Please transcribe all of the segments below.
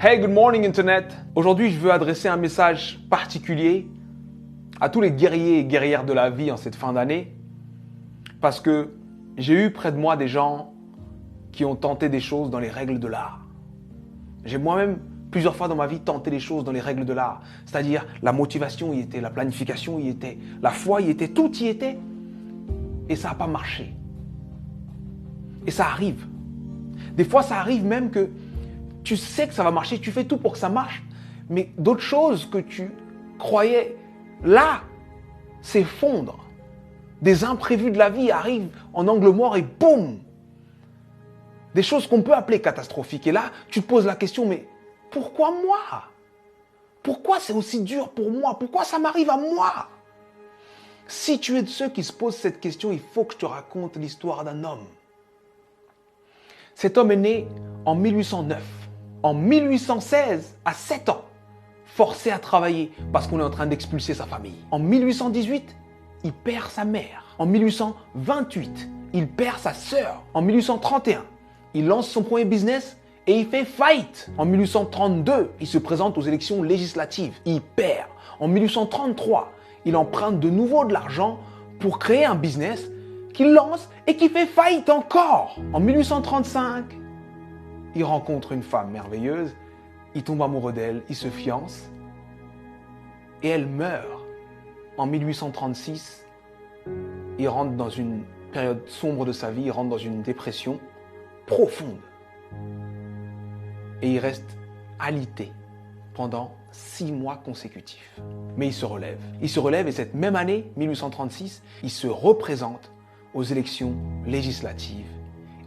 Hey, good morning Internet. Aujourd'hui, je veux adresser un message particulier à tous les guerriers et guerrières de la vie en cette fin d'année parce que j'ai eu près de moi des gens qui ont tenté des choses dans les règles de l'art. J'ai moi-même plusieurs fois dans ma vie tenté des choses dans les règles de l'art, c'est-à-dire la motivation y était, la planification y était, la foi y était, tout y était et ça n'a pas marché. Et ça arrive. Des fois, ça arrive même que tu sais que ça va marcher, tu fais tout pour que ça marche, mais d'autres choses que tu croyais là s'effondrent. Des imprévus de la vie arrivent en angle mort et boum! Des choses qu'on peut appeler catastrophiques. Et là, tu te poses la question, mais pourquoi moi? Pourquoi c'est aussi dur pour moi? Pourquoi ça m'arrive à moi? Si tu es de ceux qui se posent cette question, il faut que je te raconte l'histoire d'un homme. Cet homme est né en 1809. En 1816, à 7 ans, forcé à travailler parce qu'on est en train d'expulser sa famille. En 1818, il perd sa mère. En 1828, il perd sa sœur. En 1831, il lance son premier business et il fait faillite. En 1832, il se présente aux élections législatives. Il perd. En 1833, il emprunte de nouveau de l'argent pour créer un business qu'il lance et qui fait faillite encore. En 1835, il rencontre une femme merveilleuse, il tombe amoureux d'elle, il se fiance et elle meurt. En 1836, il rentre dans une période sombre de sa vie, il rentre dans une dépression profonde. Et il reste alité pendant 6 mois consécutifs. Mais il se relève. Il se relève et cette même année, 1836, il se représente aux élections législatives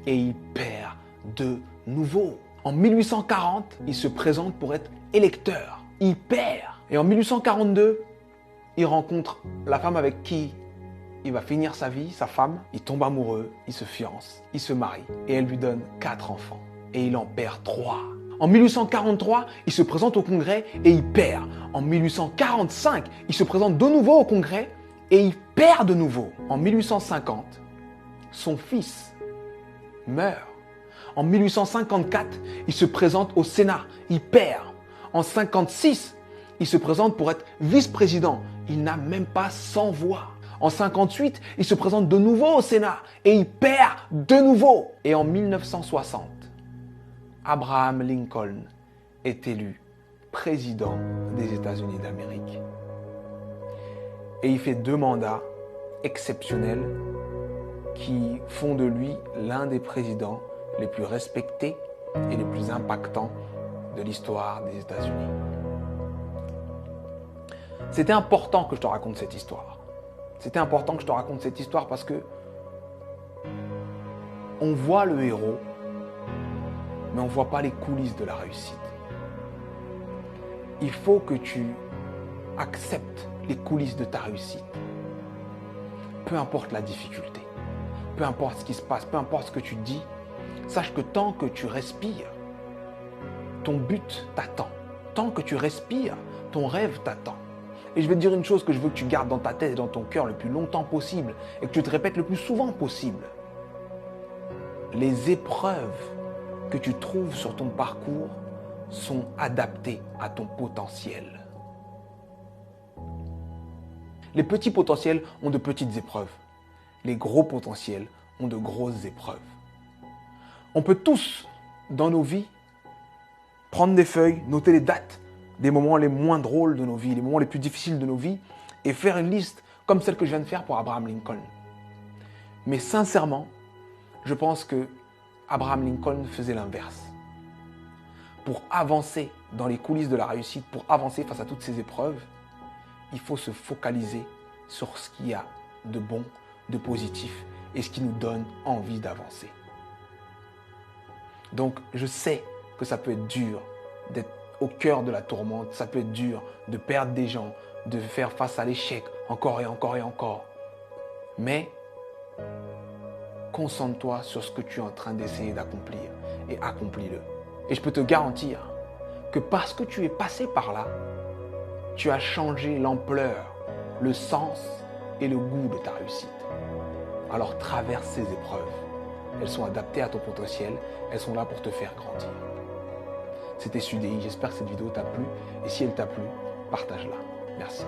et il perd de nouveau. En 1840, il se présente pour être électeur. Il perd. Et en 1842, il rencontre la femme avec qui il va finir sa vie, sa femme. Il tombe amoureux, il se fiance, il se marie et elle lui donne 4 enfants. Et il en perd 3. En 1843, il se présente au Congrès et il perd. En 1845, il se présente de nouveau au Congrès et il perd de nouveau. En 1850, son fils meurt. En 1854, il se présente au Sénat, il perd. En 1956, il se présente pour être vice-président. Il n'a même pas 100 voix. En 1958, il se présente de nouveau au Sénat et il perd de nouveau. Et en 1960, Abraham Lincoln est élu président des États-Unis d'Amérique. Et il fait 2 mandats exceptionnels qui font de lui l'un des présidents les plus respectés et les plus impactants de l'histoire des États-Unis. C'était important que je te raconte cette histoire. C'était important que je te raconte cette histoire parce que on voit le héros, mais on ne voit pas les coulisses de la réussite. Il faut que tu acceptes les coulisses de ta réussite. Peu importe la difficulté, peu importe ce qui se passe, peu importe ce que tu dis, sache que tant que tu respires, ton but t'attend. Tant que tu respires, ton rêve t'attend. Et je vais te dire une chose que je veux que tu gardes dans ta tête et dans ton cœur le plus longtemps possible et que tu te répètes le plus souvent possible. Les épreuves que tu trouves sur ton parcours sont adaptées à ton potentiel. Les petits potentiels ont de petites épreuves. Les gros potentiels ont de grosses épreuves. On peut tous, dans nos vies, prendre des feuilles, noter les dates des moments les moins drôles de nos vies, les moments les plus difficiles de nos vies, et faire une liste comme celle que je viens de faire pour Abraham Lincoln. Mais sincèrement, je pense que Abraham Lincoln faisait l'inverse. Pour avancer dans les coulisses de la réussite, pour avancer face à toutes ces épreuves, il faut se focaliser sur ce qu'il y a de bon, de positif et ce qui nous donne envie d'avancer. Donc, je sais que ça peut être dur d'être au cœur de la tourmente, ça peut être dur de perdre des gens, de faire face à l'échec encore et encore et encore. Mais concentre-toi sur ce que tu es en train d'essayer d'accomplir et accomplis-le. Et je peux te garantir que parce que tu es passé par là, tu as changé l'ampleur, le sens et le goût de ta réussite. Alors traverse ces épreuves. Elles sont adaptées à ton potentiel, elles sont là pour te faire grandir. C'était SUDI, j'espère que cette vidéo t'a plu. Et si elle t'a plu, partage-la. Merci.